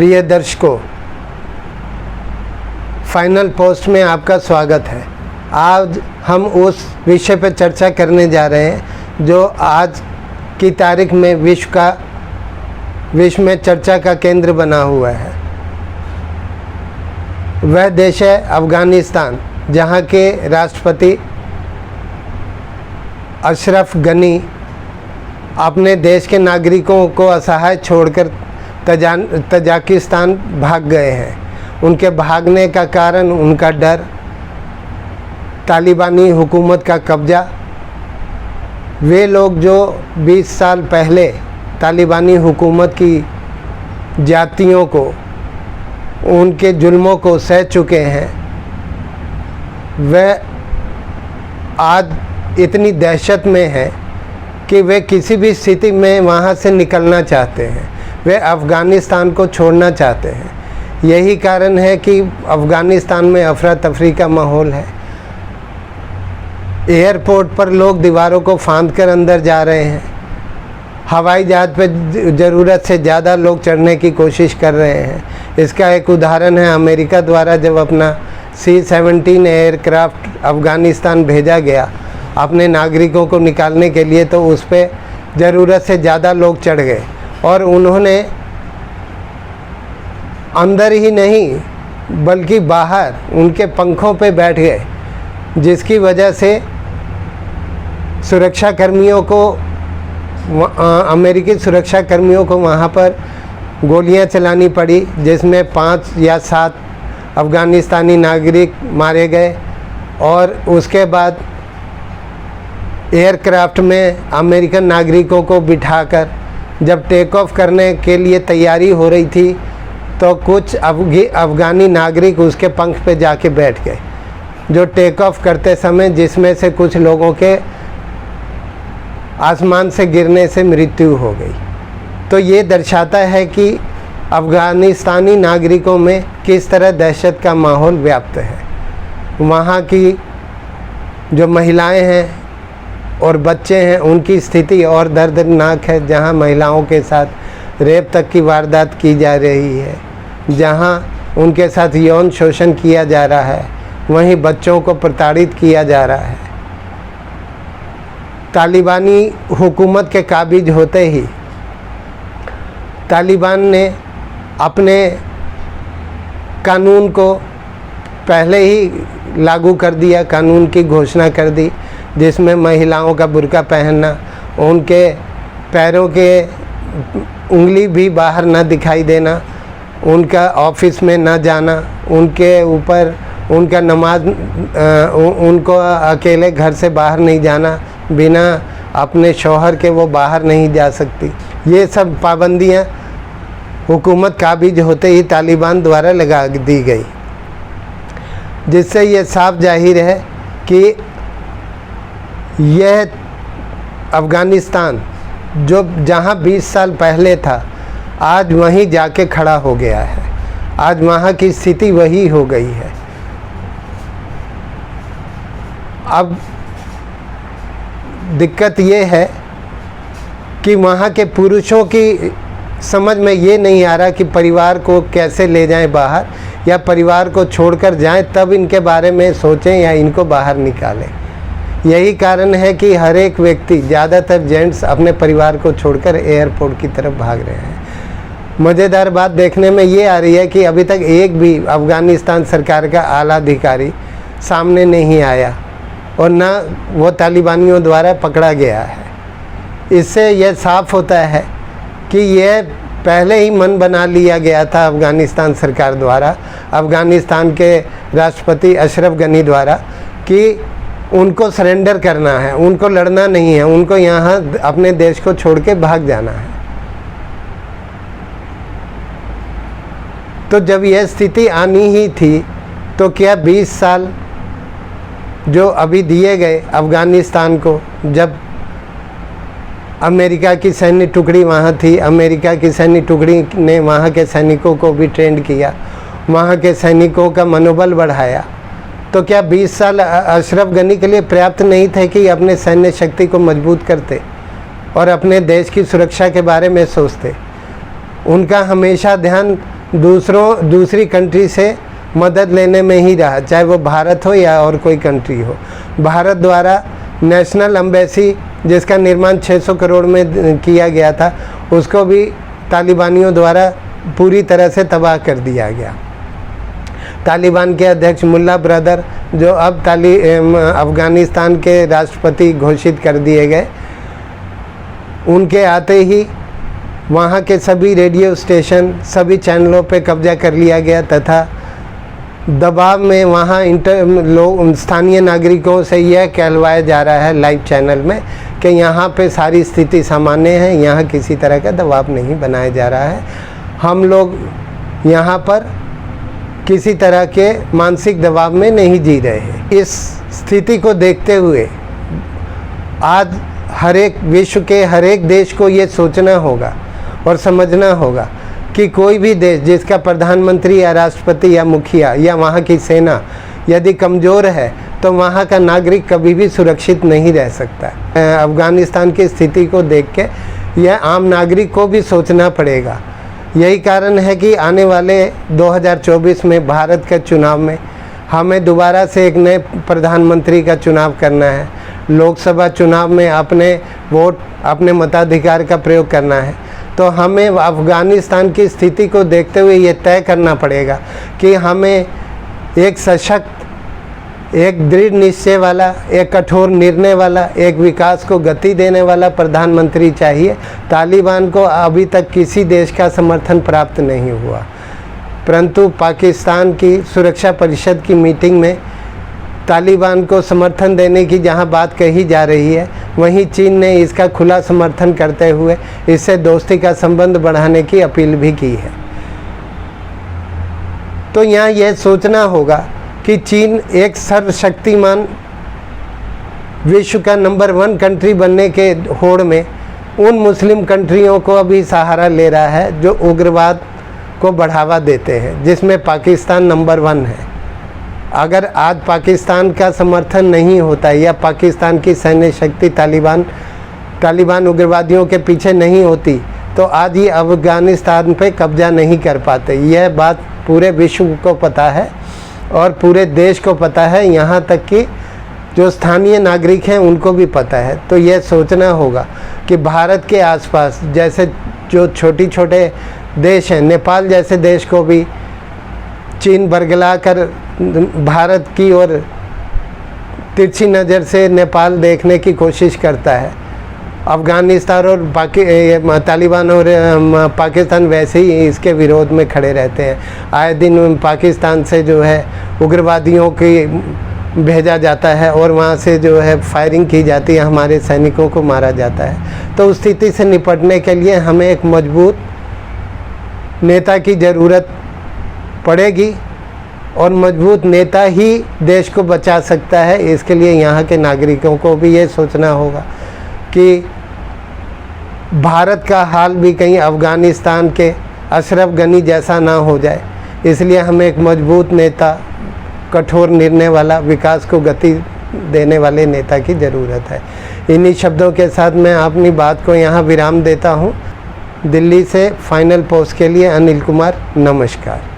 प्रिय दर्शकों, final post में आपका स्वागत है। आज हम उस विषय पर चर्चा करने जा रहे हैं जो आज की तारीख में विश्व में चर्चा का केंद्र बना हुआ है। वह देश है अफ़गानिस्तान, जहां के राष्ट्रपति अशरफ गनी अपने देश के नागरिकों को असहाय छोड़कर तजाकिस्तान भाग गए हैं। उनके भागने का कारण उनका डर, तालिबानी हुकूमत का कब्जा। वे लोग जो 20 साल पहले तालिबानी हुकूमत की जातियों को, उनके जुल्मों को सह चुके हैं, वह आज इतनी दहशत में है कि वे किसी भी स्थिति में वहाँ से निकलना चाहते हैं। वे अफ़गानिस्तान को छोड़ना चाहते हैं। यही कारण है कि अफ़गानिस्तान में अफरा तफरी का माहौल है। एयरपोर्ट पर लोग दीवारों को फांद कर अंदर जा रहे हैं। हवाई जहाज़ पर ज़रूरत से ज़्यादा लोग चढ़ने की कोशिश कर रहे हैं। इसका एक उदाहरण है अमेरिका द्वारा जब अपना C-17 एयरक्राफ्ट अफ़गानिस्तान भेजा गया अपने नागरिकों को निकालने के लिए, तो उस पर ज़रूरत से ज़्यादा लोग चढ़ गए और उन्होंने अंदर ही नहीं बल्कि बाहर उनके पंखों पे बैठ गए, जिसकी वजह से सुरक्षाकर्मियों को, अमेरिकी सुरक्षाकर्मियों को वहाँ पर गोलियां चलानी पड़ी, जिसमें 5 या 7 अफ़गानिस्तानी नागरिक मारे गए। और उसके बाद एयरक्राफ्ट में अमेरिकन नागरिकों को बिठाकर जब टेक ऑफ करने के लिए तैयारी हो रही थी, तो कुछ अफ़गानी नागरिक उसके पंख पे जाके बैठ गए जो टेक ऑफ करते समय, जिसमें से कुछ लोगों के आसमान से गिरने से मृत्यु हो गई। तो ये दर्शाता है कि अफ़गानिस्तानी नागरिकों में किस तरह दहशत का माहौल व्याप्त है। वहाँ की जो महिलाएं हैं और बच्चे हैं, उनकी स्थिति और दर्दनाक है, जहां महिलाओं के साथ रेप तक की वारदात की जा रही है, जहां उनके साथ यौन शोषण किया जा रहा है, वहीं बच्चों को प्रताड़ित किया जा रहा है। तालिबानी हुकूमत के काबिज होते ही तालिबान ने अपने कानून को पहले ही लागू कर दिया, कानून की घोषणा कर दी, जिसमें महिलाओं का बुर्का पहनना, उनके पैरों के उंगली भी बाहर न दिखाई देना, उनका ऑफिस में न जाना, उनके ऊपर उनका नमाज, उनको अकेले घर से बाहर नहीं जाना, बिना अपने शौहर के वो बाहर नहीं जा सकती। ये सब पाबंदियां हुकूमत काबिज होते ही तालिबान द्वारा लगा दी गई, जिससे ये साफ जाहिर है कि यह अफ़गानिस्तान जो जहां 20 साल पहले था, आज वहीं जाके खड़ा हो गया है। आज वहाँ की स्थिति वही हो गई है। अब दिक्कत ये है कि वहाँ के पुरुषों की समझ में ये नहीं आ रहा कि परिवार को कैसे ले जाएं बाहर, या परिवार को छोड़कर जाएं तब इनके बारे में सोचें या इनको बाहर निकालें। यही कारण है कि हर एक व्यक्ति, ज़्यादातर जेंट्स, अपने परिवार को छोड़कर एयरपोर्ट की तरफ भाग रहे हैं। मज़ेदार बात देखने में ये आ रही है कि अभी तक एक भी अफ़गानिस्तान सरकार का आला अधिकारी सामने नहीं आया और न वो तालिबानियों द्वारा पकड़ा गया है। इससे यह साफ होता है कि यह पहले ही मन बना लिया गया था अफ़गानिस्तान सरकार द्वारा, अफ़गानिस्तान के राष्ट्रपति अशरफ गनी द्वारा, कि उनको सरेंडर करना है, उनको लड़ना नहीं है, उनको यहाँ अपने देश को छोड़ के भाग जाना है। तो जब यह स्थिति आनी ही थी, तो क्या 20 साल जो अभी दिए गए अफ़गानिस्तान को, जब अमेरिका की सैन्य टुकड़ी वहाँ थी, अमेरिका की सैन्य टुकड़ी ने वहाँ के सैनिकों को भी ट्रेंड किया, वहाँ के सैनिकों का मनोबल बढ़ाया, तो क्या 20 साल अशरफ गनी के लिए पर्याप्त नहीं थे कि अपने सैन्य शक्ति को मजबूत करते और अपने देश की सुरक्षा के बारे में सोचते? उनका हमेशा ध्यान दूसरी कंट्री से मदद लेने में ही रहा, चाहे वो भारत हो या और कोई कंट्री हो। भारत द्वारा नेशनल एम्बेसी जिसका निर्माण 600 करोड़ में किया गया था, उसको भी तालिबानियों द्वारा पूरी तरह से तबाह कर दिया गया। तालिबान के अध्यक्ष मुल्ला ब्रदर, जो अब अफ़गानिस्तान के राष्ट्रपति घोषित कर दिए गए, उनके आते ही वहाँ के सभी रेडियो स्टेशन, सभी चैनलों पे कब्जा कर लिया गया तथा दबाव में वहाँ स्थानीय नागरिकों से यह कहलवाया जा रहा है लाइव चैनल में कि यहाँ पे सारी स्थिति सामान्य है, यहाँ किसी तरह का दबाव नहीं बनाया जा रहा है। हम लोग यहाँ पर किसी तरह के मानसिक दबाव में नहीं जी रहे हैं। इस स्थिति को देखते हुए आज विश्व के हर एक देश को ये सोचना होगा और समझना होगा कि कोई भी देश जिसका प्रधानमंत्री या राष्ट्रपति या मुखिया या वहाँ की सेना यदि कमज़ोर है तो वहाँ का नागरिक कभी भी सुरक्षित नहीं रह सकता। अफ़गानिस्तान की स्थिति को देख के यह आम नागरिक को भी सोचना पड़ेगा। यही कारण है कि आने वाले 2024 में भारत के चुनाव में हमें दोबारा से एक नए प्रधानमंत्री का चुनाव करना है। लोकसभा चुनाव में अपने वोट, अपने मताधिकार का प्रयोग करना है। तो हमें अफ़गानिस्तान की स्थिति को देखते हुए ये तय करना पड़ेगा कि हमें एक सशक्त, एक दृढ़ निश्चय वाला, एक कठोर निर्णय वाला, एक विकास को गति देने वाला प्रधानमंत्री चाहिए। तालिबान को अभी तक किसी देश का समर्थन प्राप्त नहीं हुआ, परंतु पाकिस्तान की सुरक्षा परिषद की मीटिंग में तालिबान को समर्थन देने की जहां बात कही जा रही है, वहीं चीन ने इसका खुला समर्थन करते हुए इससे दोस्ती का संबंध बढ़ाने की अपील भी की है। तो यहाँ यह सोचना होगा कि चीन एक सर्वशक्तिमान विश्व का नंबर 1 कंट्री बनने के होड़ में उन मुस्लिम कंट्रियों को अभी सहारा ले रहा है जो उग्रवाद को बढ़ावा देते हैं, जिसमें पाकिस्तान नंबर 1 है। अगर आज पाकिस्तान का समर्थन नहीं होता या पाकिस्तान की सैन्य शक्ति तालिबान उग्रवादियों के पीछे नहीं होती तो आज ये अफ़गानिस्तान पे कब्जा नहीं कर पाते। यह बात पूरे विश्व को पता है और पूरे देश को पता है, यहाँ तक कि जो स्थानीय नागरिक हैं उनको भी पता है। तो यह सोचना होगा कि भारत के आसपास जैसे जो छोटे देश हैं, नेपाल जैसे देश को भी चीन बरगला कर भारत की ओर तिरछी नज़र से नेपाल देखने की कोशिश करता है। अफ़गानिस्तान और तालिबान और पाकिस्तान वैसे ही इसके विरोध में खड़े रहते हैं। आए दिन पाकिस्तान से जो है उग्रवादियों की भेजा जाता है और वहाँ से जो है फायरिंग की जाती है, हमारे सैनिकों को मारा जाता है। तो उस स्थिति से निपटने के लिए हमें एक मजबूत नेता की ज़रूरत पड़ेगी और मजबूत नेता ही देश को बचा सकता है। इसके लिए यहाँ के नागरिकों को भी ये सोचना होगा कि भारत का हाल भी कहीं अफ़गानिस्तान के अशरफ गनी जैसा ना हो जाए। इसलिए हमें एक मजबूत नेता, कठोर निर्णय वाला, विकास को गति देने वाले नेता की ज़रूरत है। इन्हीं शब्दों के साथ मैं अपनी बात को यहाँ विराम देता हूँ। दिल्ली से फाइनल पोस्ट के लिए अनिल कुमार, नमस्कार।